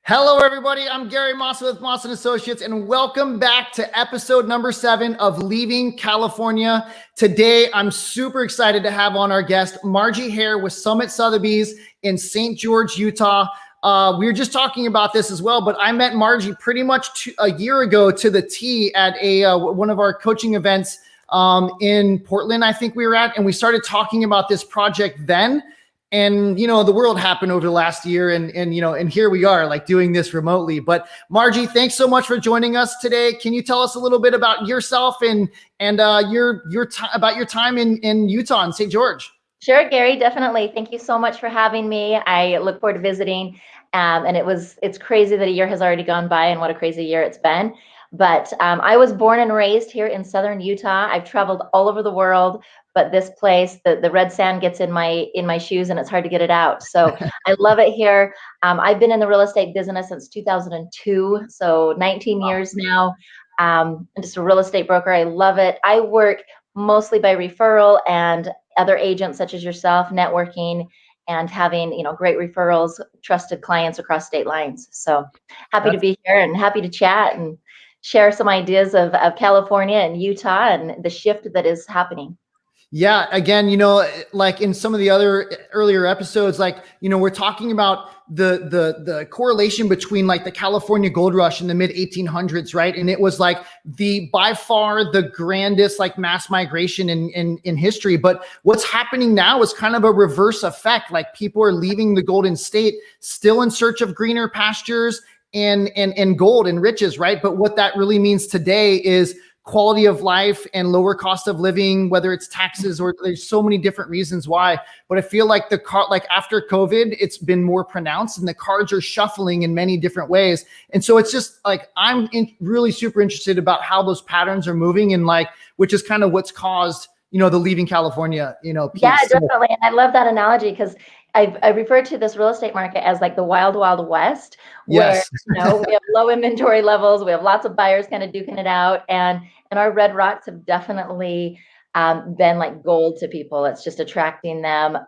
Hello, everybody. I'm Gary Massa with Massa & Associates, and welcome back to episode number 7 of Leaving California. Today, I'm super excited to have on our guest, Margie Hare with Summit Sothebys in St. George, Utah. We were just talking about this as well, but I met Margie pretty much a year ago to the T at one of our coaching events in Portland, I think we were at, and we started talking about this project then. And, the world happened over the last year and here we are like doing this remotely. But Margie, thanks so much for joining us today. Can you tell us a little bit about yourself and about your time in Utah and St. George? Sure, Gary, definitely. Thank you so much for having me. I look forward to visiting. And it's crazy that a year has already gone by and what a crazy year it's been. But I was born and raised here in southern Utah. I've traveled all over the world, but this place, the red sand gets in my shoes and it's hard to get it out. So I love it here. I've been in the real estate business since 2002, so 19 years now. I'm just a real estate broker. I love it. I work mostly by referral and other agents such as yourself, networking and having great referrals, trusted clients across state lines. So happy to be here and happy to chat and share some ideas of California and Utah and the shift that is happening. Yeah, again, like in some of the other earlier episodes, we're talking about the correlation between like the California gold rush in the mid 1800s, right? And it was like by far the grandest like mass migration in history. But what's happening now is kind of a reverse effect. Like people are leaving the Golden State still in search of greener pastures and gold and riches, right? But what that really means today is quality of life and lower cost of living, whether it's taxes or there's so many different reasons why. But I feel like after COVID, it's been more pronounced and the cards are shuffling in many different ways. And so it's just like, I'm really super interested about how those patterns are moving and which is kind of what's caused, the leaving California, piece. Yeah, definitely. And I love that analogy because I refer to this real estate market as like the wild, wild west, where Yes. we have low inventory levels, we have lots of buyers kind of duking it out, and our red rocks have definitely been like gold to people. It's just attracting them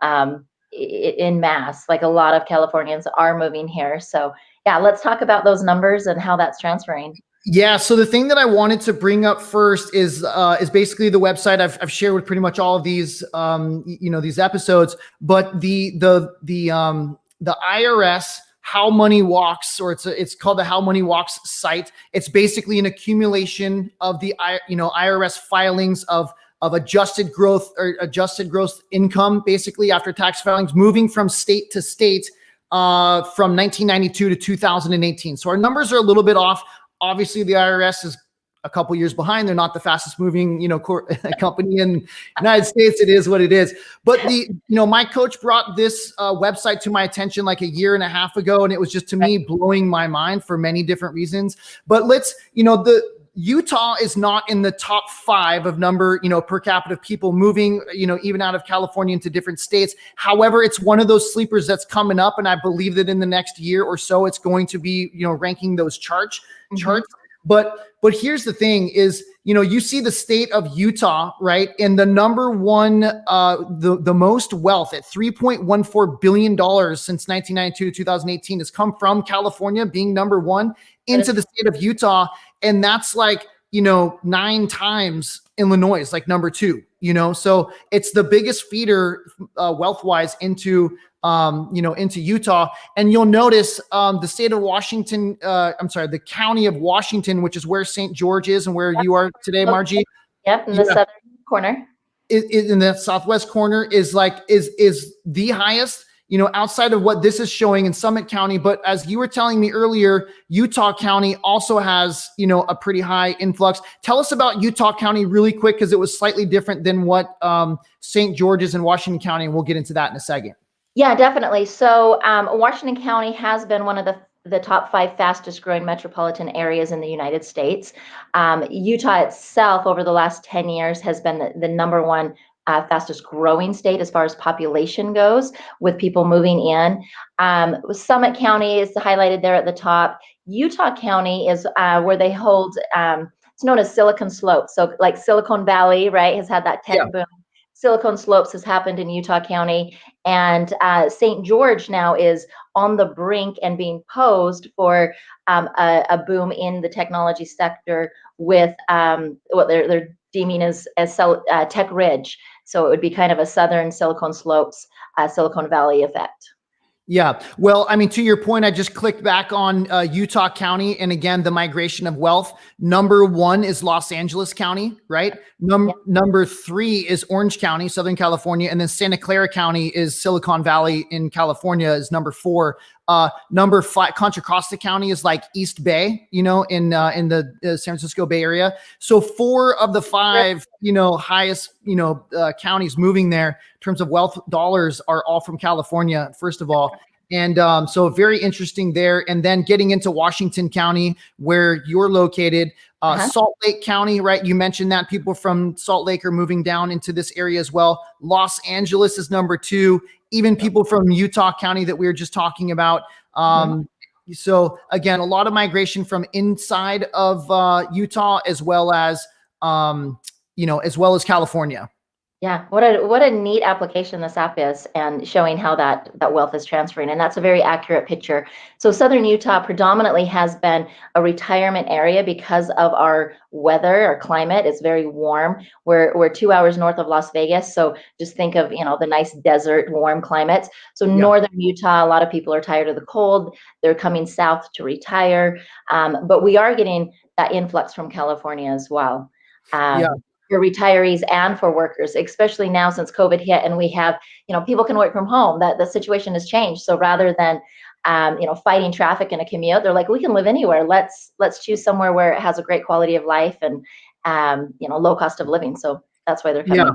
in mass. Like a lot of Californians are moving here. So yeah, let's talk about those numbers and how that's transferring. Yeah. So the thing that I wanted to bring up first is basically the website I've shared with pretty much all of these, these episodes, but the IRS, How Money Walks, or it's called the How Money Walks site. It's basically an accumulation of the, IRS filings of adjusted growth or adjusted gross income, basically after tax filings, moving from state to state, from 1992 to 2018. So our numbers are a little bit off. Obviously, the IRS is a couple years behind. They're not the fastest moving, company in the United States. It is what it is. But my coach brought this website to my attention like a year and a half ago, and it was just to me blowing my mind for many different reasons. But the Utah is not in the top 5 of number, per capita of people moving, even out of California into different states. However, it's one of those sleepers that's coming up. And I believe that in the next year or so, it's going to be, ranking those charts. But here's the thing is, you see the state of Utah, right? And the number one, the most wealth at $3.14 billion since 1992 to 2018 has come from California being number one into the state of Utah. And that's 9 times Illinois, like number 2, so it's the biggest feeder wealth-wise into Utah. And you'll notice the state of Washington, the county of Washington, which is where St. George is and where you are today, Margie. Yep, in the southern corner. In the southwest corner is the highest, outside of what this is showing in Summit County. But as you were telling me earlier, Utah County also has, a pretty high influx. Tell us about Utah County really quick, because it was slightly different than what St. George is in Washington County. And we'll get into that in a second. Yeah, definitely. So Washington County has been one of the top 5 fastest growing metropolitan areas in the United States. Utah itself over the last 10 years has been the number 1 fastest growing state as far as population goes, with people moving in. Summit County is highlighted there at the top. Utah County is where they hold, it's known as Silicon Slopes. So like Silicon Valley, right, has had that tech boom. Silicon Slopes has happened in Utah County, and St. George now is on the brink and being posed for a boom in the technology sector with what they're deeming as Tech Ridge. So it would be kind of a southern Silicon Slopes, Silicon Valley effect. Yeah. Well, I mean, to your point, I just clicked back on Utah County. And again, the migration of wealth. Number 1 is Los Angeles County, right? Number 3 is Orange County, Southern California. And then Santa Clara County is Silicon Valley in California is number 4. Number 5, Contra Costa County is like East Bay, in the San Francisco Bay Area. So 4 of the 5, highest, counties moving there in terms of wealth dollars are all from California, first of all. And so very interesting there. And then getting into Washington County, where you're located, Salt Lake County, right? You mentioned that people from Salt Lake are moving down into this area as well. Los Angeles is number 2. Even people from Utah County that we were just talking about. So again, a lot of migration from inside of Utah as well as California. Yeah, what a neat application this app is, and showing how that wealth is transferring, and that's a very accurate picture. So Southern Utah predominantly has been a retirement area because of our weather, our climate. It's very warm. We're 2 hours north of Las Vegas, so just think of the nice desert, warm climates. So Northern Utah, a lot of people are tired of the cold. They're coming south to retire, but we are getting that influx from California as well. For retirees and for workers, especially now since COVID hit and we have, people can work from home, that the situation has changed. So rather than, fighting traffic in a commute, they're like, we can live anywhere. Let's choose somewhere where it has a great quality of life and, low cost of living. So that's why they're coming. Yeah.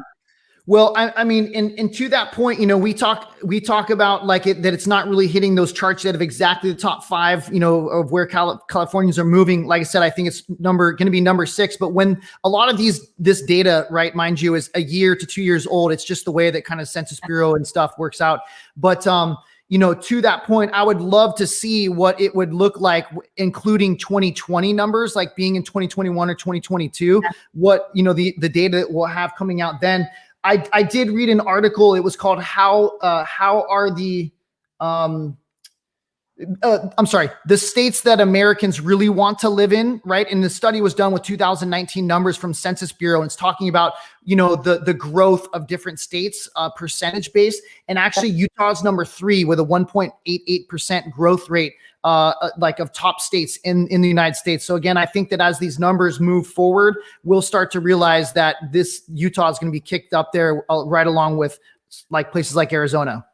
Well, I mean, and to that point, we talk about like that it's not really hitting those charts that of exactly the top 5, of where Californians are moving. Like I said, I think it's going to be number 6. But when a lot of this data, right, mind you, is a year to 2 years old, it's just the way that kind of Census Bureau and stuff works out. But to that point, I would love to see what it would look like, including 2020 numbers, like being in 2021 or 2022. What the data that we'll have coming out then. I did read an article. It was called "How Are the the states that Americans really want to live in," right? And the study was done with 2019 numbers from Census Bureau, and it's talking about the growth of different states, percentage base, and actually Utah's number 3 with a 1.88% growth rate, of top states in the United States. So again, I think that as these numbers move forward, we'll start to realize that this Utah is going to be kicked up there right along with like places like Arizona.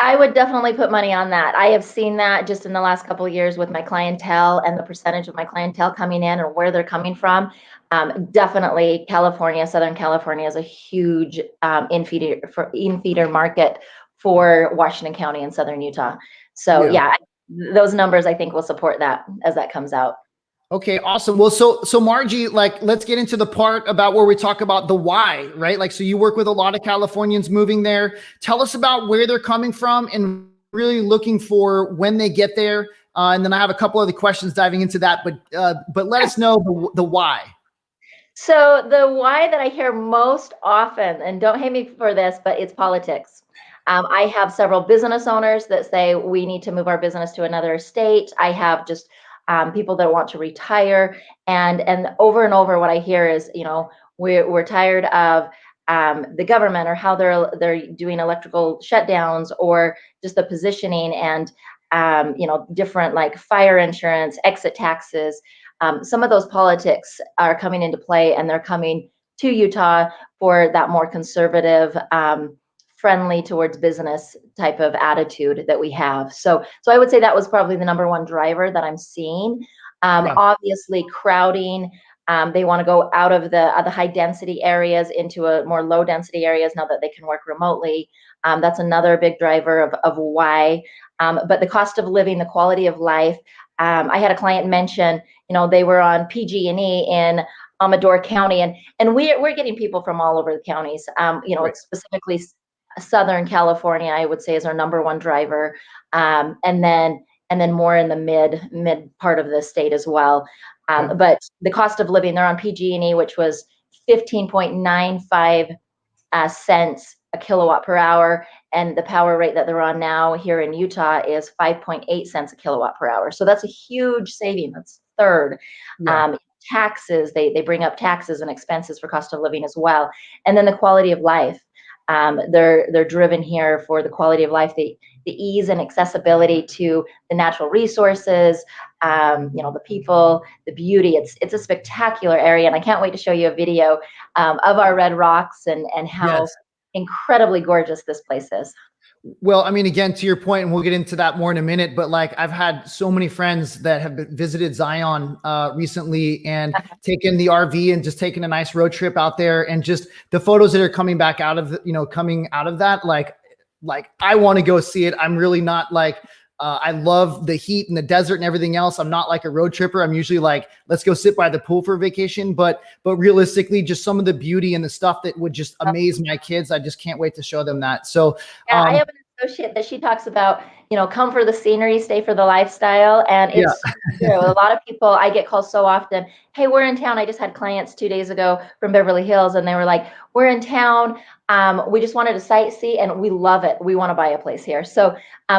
I would definitely put money on that. I have seen that just in the last couple of years with my clientele and the percentage of my clientele coming in and where they're coming from. Definitely California, Southern California is a huge in-feeder market for Washington County and Southern Utah. So those numbers I think will support that as that comes out. Okay, awesome. Well, so Margie, like, let's get into the part about where we talk about the why, right? Like, so you work with a lot of Californians moving there. Tell us about where they're coming from and really looking for when they get there. And then I have a couple other questions diving into that, but let us know the why. So the why that I hear most often, and don't hate me for this, but it's politics. I have several business owners that say we need to move our business to another state. I have just people that want to retire, and over what I hear is, we're tired of the government or how they're doing electrical shutdowns or just the positioning and different like fire insurance, exit taxes. Some of those politics are coming into play, and they're coming to Utah for that more conservative, friendly towards business type of attitude that we have. So I would say that was probably the number 1 driver that I'm seeing. Obviously crowding. They want to go out of the high density areas into a more low density areas now that they can work remotely. That's another big driver of why. But the cost of living, the quality of life. I had a client mention, they were on PG&E in Amador County, and we're getting people from all over the counties. Right. Specifically Southern California, I would say, is our number 1 driver, and then more in the mid part of the state as well. But the cost of living, they're on PG&E, which was 15.95 cents a kilowatt per hour, and the power rate that they're on now here in Utah is 5.8 cents a kilowatt per hour. So that's a huge saving. That's third. Yeah. Taxes, they bring up taxes and expenses for cost of living as well. And then the quality of life. They're driven here for the quality of life, the ease and accessibility to the natural resources, the people, the beauty. It's a spectacular area, and I can't wait to show you a video of our red rocks and how Yes. incredibly gorgeous this place is. Well, I mean, again, to your point, and we'll get into that more in a minute, but like I've had so many friends that have visited Zion recently and taken the RV and just taken a nice road trip out there, and just the photos that are coming back out of, coming out of that, like I want to go see it. I'm really not like, I love the heat and the desert and everything else. I'm not like a road tripper. I'm usually like, let's go sit by the pool for vacation. But realistically, just some of the beauty and the stuff that would just amaze my kids. I just can't wait to show them that. So, yeah, I have an associate that she talks about, come for the scenery, stay for the lifestyle. And yeah, it's true. A lot of people, I get calls so often, hey, we're in town. I just had clients 2 days ago from Beverly Hills, and they were like, we're in town. We just wanted to sightsee and we love it. We want to buy a place here. So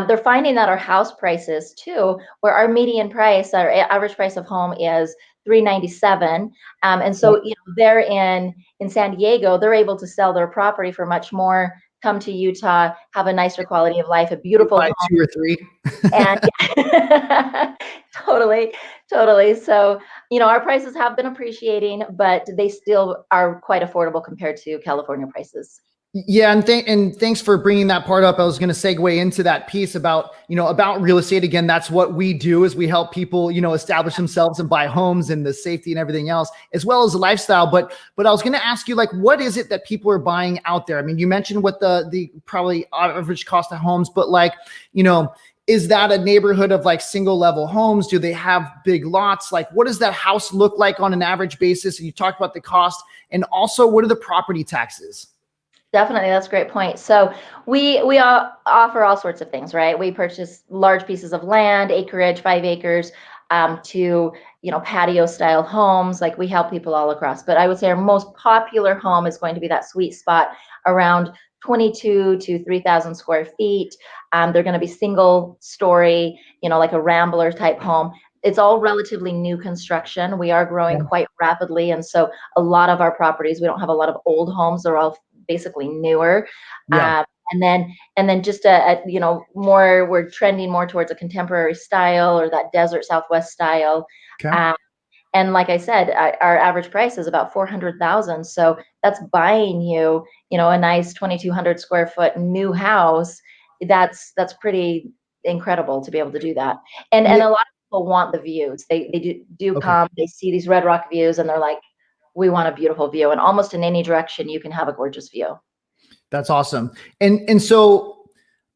they're finding that our house prices too, where our median price, our average price of home is $397. And so, they're in San Diego, they're able to sell their property for much more, come to Utah, have a nicer quality of life, a beautiful buy home. 2 or 3. And totally, totally. So, our prices have been appreciating, but they still are quite affordable compared to California prices. Yeah, and thanks for bringing that part up. I was going to segue into that piece about, about real estate. Again, that's what we do, is we help people, establish themselves and buy homes, and the safety and everything else, as well as the lifestyle. But I was going to ask you, like, what is it that people are buying out there? I mean, you mentioned what the probably average cost of homes, but like, is that a neighborhood of like single level homes? Do they have big lots? Like, what does that house look like on an average basis? And you talked about the cost, and also what are the property taxes? Definitely, that's a great point. So we all offer all sorts of things, right? We purchase large pieces of land, acreage, 5 acres, to patio style homes. Like, we help people all across. But I would say our most popular home is going to be that sweet spot around 22 to 3,000 square feet. They're going to be single story, like a Rambler type home. It's all relatively new construction. We are growing quite rapidly, and so a lot of our properties, we don't have a lot of old homes. They're all basically newer. Yeah. And then just more, we're trending more towards a contemporary style, or that desert Southwest style. Okay. And like I said, our average price is about 400,000. So that's buying you, a nice 2,200 square foot new house. That's pretty incredible to be able to do that. And Yeah. a lot of people want the views. They do Okay. come, they see these red rock views, and they're like, we want a beautiful view. And almost in any direction, you can have a gorgeous view. That's awesome. And so,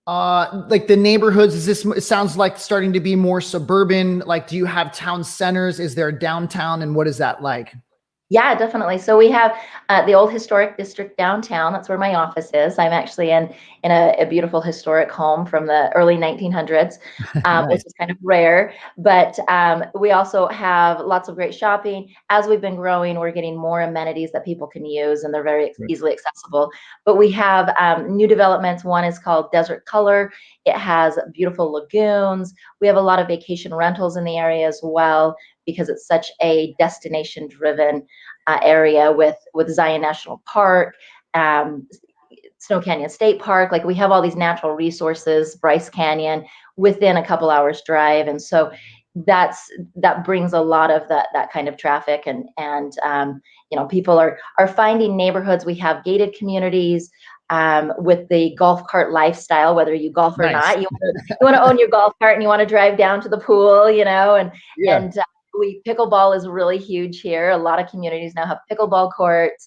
like the neighborhoods, it sounds like starting to be more suburban. Like, do you have town centers? Is there a downtown, and what is that like? Yeah, definitely. So we have the old historic district downtown. That's where my office is. I'm actually in a beautiful historic home from the early 1900s, which Nice. is kind of rare. But we also have lots of great shopping. As we've been growing, we're getting more amenities that people can use, and they're very easily accessible. But we have new developments. One is called Desert Color. It has beautiful lagoons. We have a lot of vacation rentals in the area as well, because it's such a destination-driven area with Zion National Park, Snow Canyon State Park. Like, we have all these natural resources, Bryce Canyon, within a couple hours drive, and so that brings a lot of that kind of traffic, and people are finding neighborhoods. We have gated communities. With the golf cart lifestyle, whether you golf or Nice. not, you want to own your golf cart and you want to drive down to the pool, Yeah. and pickleball is really huge here. A lot of communities now have pickleball courts.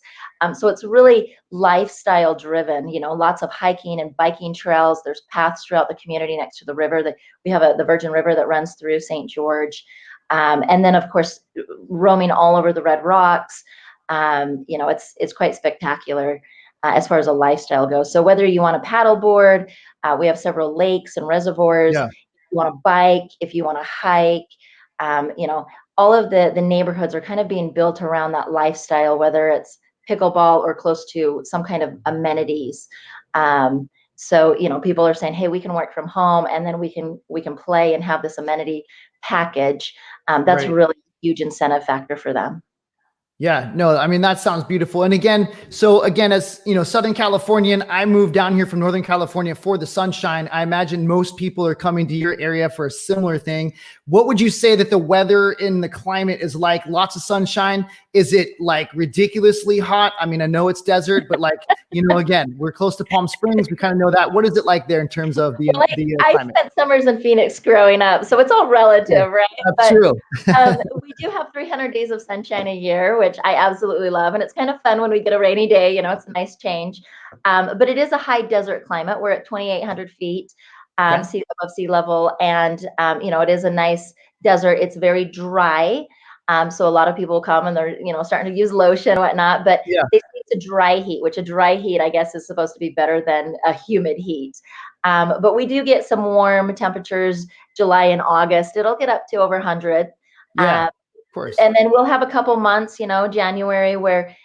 So it's really lifestyle driven, lots of hiking and biking trails. There's paths throughout the community next to the river. That we have the Virgin River that runs through St. George. And then, of course, roaming all over the Red Rocks. It's quite spectacular as far as a lifestyle goes. So whether you want to paddleboard, we have several lakes and reservoirs. Yeah. If you want to bike, if you want to hike, all of the neighborhoods are kind of being built around that lifestyle, whether it's pickleball or close to some kind of amenities. So, people are saying, hey, we can work from home, and then we can play and have this amenity package. That's Right. really a huge incentive factor for them. Yeah, no, I mean, that sounds beautiful. And again, so again, as you know, Southern Californian, I moved down here from Northern California for the sunshine. I imagine most people are coming to your area for a similar thing. What would you say that the weather in the climate is like? Lots of sunshine? Is it like ridiculously hot? I mean, I know it's desert, but like, again, we're close to Palm Springs. We kind of know that. What is it like there in terms of the, Well, I climate? spent summers in Phoenix growing up, so it's all Yeah, relative, right? that's But true. we do have 300 days of sunshine a year, which I absolutely love. And it's kind of fun when we get a rainy day, it's a nice change. But it is a high desert climate. We're at 2,800 feet Okay. above sea level. And, it is a nice desert. It's very dry. So a lot of people come and they're, starting to use lotion and whatnot, but Yeah. they say it's a dry heat, which a dry heat, I guess, is supposed to be better than a humid heat. But we do get some warm temperatures, July and August. It'll get up to over 100. Yeah. Of course. And then we'll have a couple months, January, where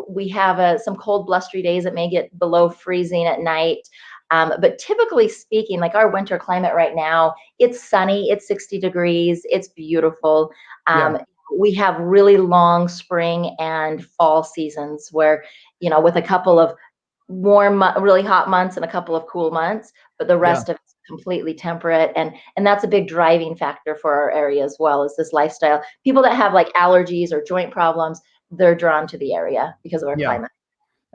we have some cold, blustery days that may get below freezing at night. But typically speaking, like our winter climate right now, it's sunny, it's 60 degrees, it's beautiful. Yeah. We have really long spring and fall seasons where, with a couple of warm, really hot months and a couple of cool months, but the Yeah. rest of it's completely temperate. And that's a big driving factor for our area as well, is this lifestyle. People that have like allergies or joint problems, they're drawn to the area because of our Yeah. climate.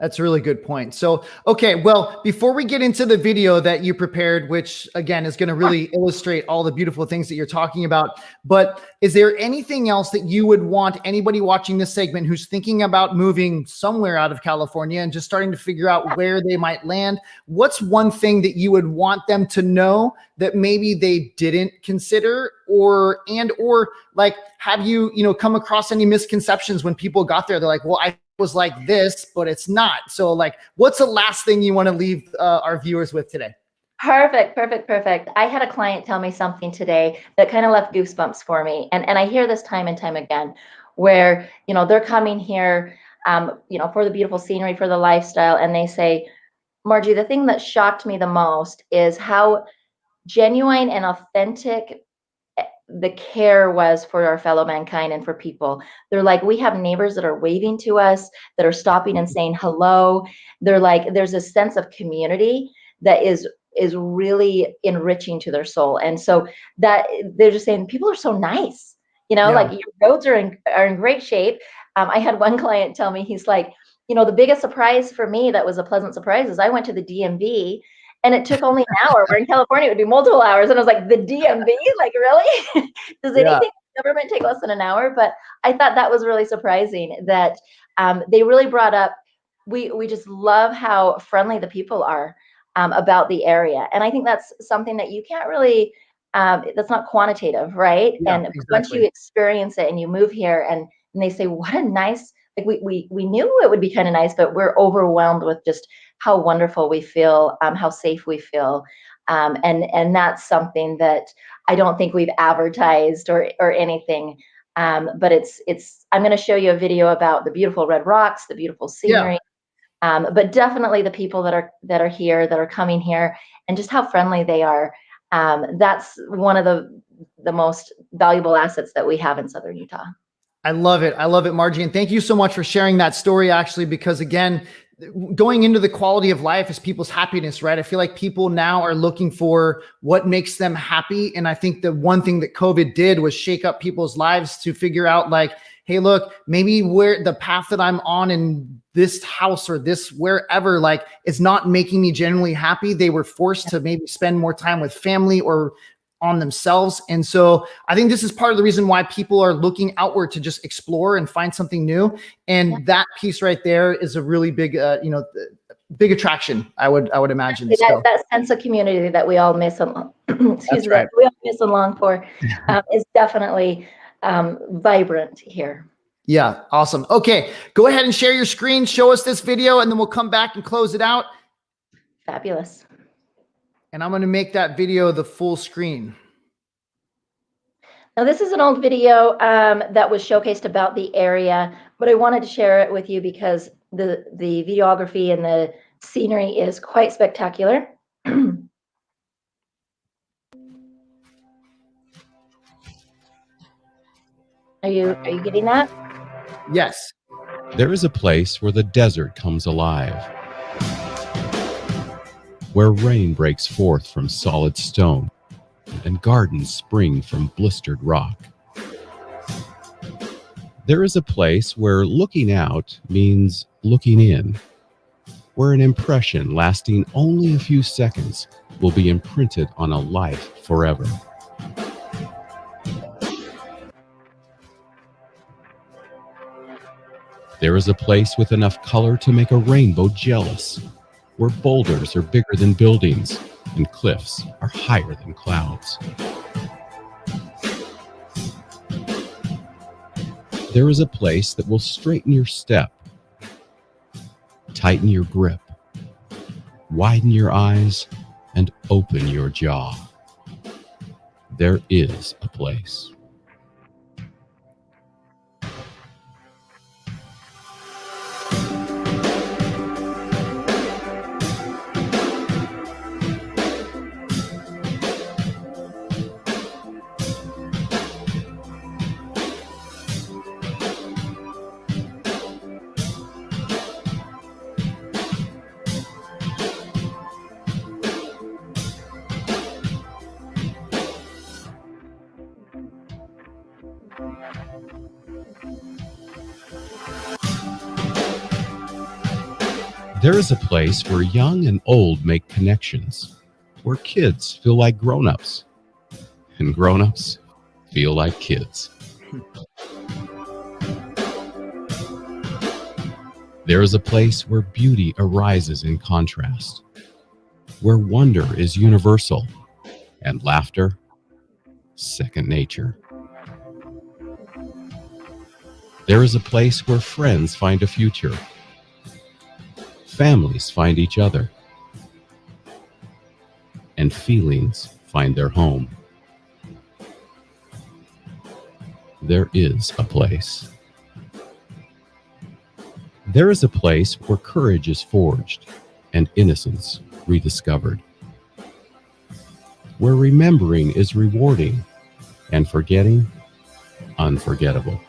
That's a really good point. So, okay, well, before we get into the video that you prepared, which again is going to really illustrate all the beautiful things that you're talking about, but is there anything else that you would want anybody watching this segment who's thinking about moving somewhere out of California and just starting to figure out where they might land? What's one thing that you would want them to know that maybe they didn't consider, or like, have you, come across any misconceptions when people got there? They're like, well, I was like this, but it's not. So like, what's the last thing you want to leave our viewers with today? Perfect, perfect, perfect. I had a client tell me something today that kind of left goosebumps for me. And I hear this time and time again, where, they're coming here, for the beautiful scenery, for the lifestyle. And they say, Margie, the thing that shocked me the most is how genuine and authentic the care was for our fellow mankind and for people. They're like, we have neighbors that are waving to us, that are stopping and saying hello. They're like, there's a sense of community that is really enriching to their soul. And so that they're just saying, people are so nice, Yeah. like your roads are in great shape. I had one client tell me, he's like, the biggest surprise for me that was a pleasant surprise is I went to the DMV and it took only an hour, where in California it would be multiple hours. And I was like, the DMV? Like, really? Does Yeah. anything in government take less than an hour? But I thought that was really surprising that they really brought up, we just love how friendly the people are about the area. And I think that's something that you can't really, that's not quantitative, right? Yeah, And once you exactly. experience it and you move here and they say, what a nice, like we knew it would be kind of nice, but we're overwhelmed with just how wonderful we feel, how safe we feel. And that's something that I don't think we've advertised or anything. But I'm going to show you a video about the beautiful red rocks, the beautiful Yeah. scenery, but definitely the people that are here, that are coming here, and just how friendly they are. That's one of the most valuable assets that we have in Southern Utah. I love it. I love it, Margie. And thank you so much for sharing that story, actually, because again, going into the quality of life is people's happiness, right? I feel like people now are looking for what makes them happy. And I think the one thing that COVID did was shake up people's lives to figure out like, hey, look, maybe where the path that I'm on in this house or this wherever, like, is not making me genuinely happy. They were forced to maybe spend more time with family or on themselves. And so I think this is part of the reason why people are looking outward to just explore and find something new. And that piece right there is a really big, big attraction, I would imagine. That sense of community that we all miss and excuse That's me, right. that we all miss and long for is definitely vibrant here. Yeah. Awesome. Okay. Go ahead and share your screen. Show us this video and then we'll come back and close it out. Fabulous. And I'm going to make that video the full screen. Now, this is an old video that was showcased about the area, but I wanted to share it with you because the videography and the scenery is quite spectacular. Are you getting that? Yes. There is a place where the desert comes alive, where rain breaks forth from solid stone and gardens spring from blistered rock. There is a place where looking out means looking in, where an impression lasting only a few seconds will be imprinted on a life forever. There is a place with enough color to make a rainbow jealous, where boulders are bigger than buildings and cliffs are higher than clouds. There is a place that will straighten your step, tighten your grip, widen your eyes, and open your jaw. There is a place. There is a place where young and old make connections, where kids feel like grown-ups, and grown-ups feel like kids. There is a place where beauty arises in contrast, where wonder is universal, and laughter second nature. There is a place where friends find a future, families find each other, and feelings find their home. There is a place. There is a place where courage is forged and innocence rediscovered, where remembering is rewarding and forgetting unforgettable.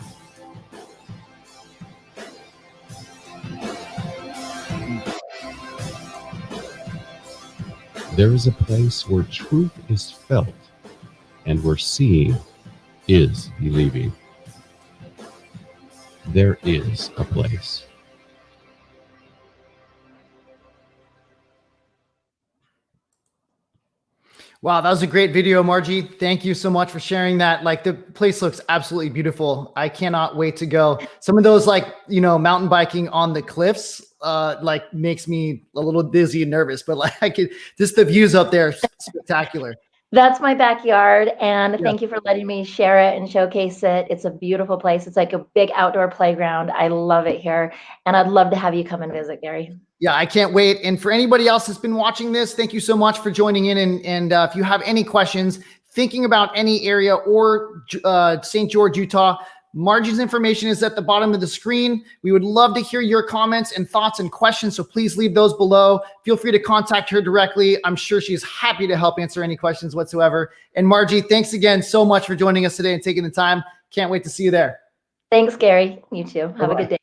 There is a place where truth is felt and where seeing is believing. There is a place. Wow, that was a great video, Margie. Thank you so much for sharing that. Like, the place looks absolutely beautiful. I cannot wait to go. Some of those, like, you know, mountain biking on the cliffs, like, makes me a little dizzy and nervous, but like, I could just, the views up there, spectacular. That's my backyard, and Yeah. thank you for letting me share it and showcase it. It's a beautiful place. It's like a big outdoor playground. I love it here, and I'd love to have you come and visit, Gary. Yeah, I can't wait. And for anybody else that's been watching this, thank you so much for joining in. And if you have any questions, thinking about any area or St. George, Utah, Margie's information is at the bottom of the screen. We would love to hear your comments and thoughts and questions, so please leave those below. Feel free to contact her directly. I'm sure she's happy to help answer any questions whatsoever. And Margie, thanks again so much for joining us today and taking the time. Can't wait to see you there. Thanks, Gary. You too. Have a good day.